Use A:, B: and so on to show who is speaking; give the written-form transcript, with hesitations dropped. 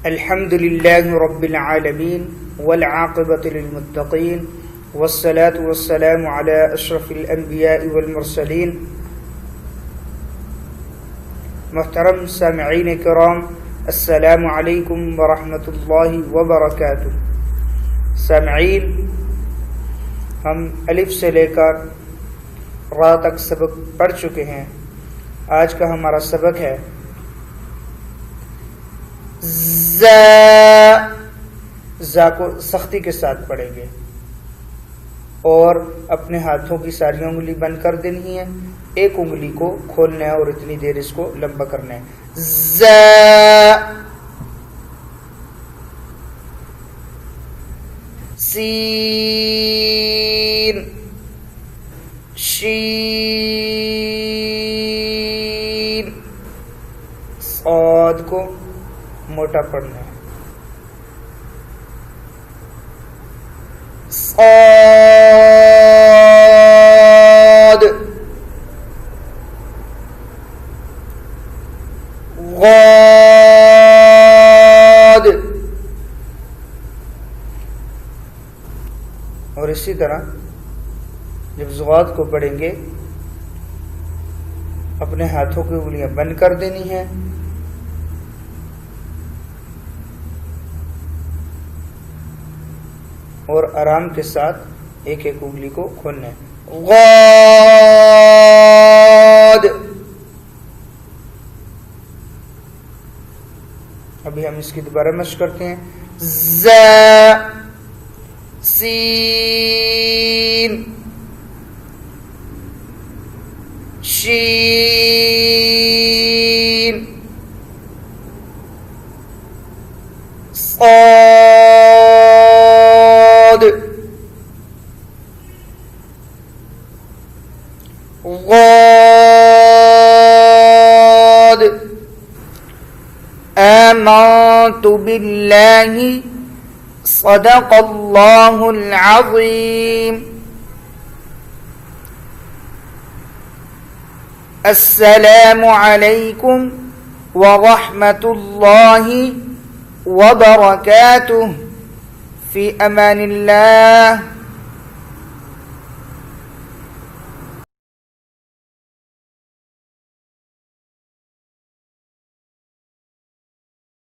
A: الحمد لله رب العالمين والعاقبة للمتقين والصلاة والسلام على أشرف الأنبياء والمرسلين. محترم سامعین کرام، السلام علیکم ورحمۃ اللہ وبرکاتہ. سامعین، ہم الف سے لے کر را تک سبق پڑھ چکے ہیں. آج کا ہمارا سبق ہے زا کو سختی کے ساتھ پڑھیں گے اور اپنے ہاتھوں کی ساری انگلی بند کر دینی ہے. ایک انگلی کو کھولنا ہے اور اتنی دیر اس کو لمبا کرنا ہے. سین، شین، صاد کو موٹا پڑھنا ہے. صاد، غاد، اور اسی طرح جب زغاد کو پڑھیں گے اپنے ہاتھوں کی انگلیاں بند کر دینی ہیں اور آرام کے ساتھ ایک ایک انگلی کو کھولنا ہے. غاد. ابھی ہم اس کی دوبارہ مشق کرتے ہیں. سین، شین، صاد، غاد. آمنت باللہ صدق اللہ العظیم. السلام علیکم ورحمۃ اللہ وبرکاتہ. فی امان اللہ.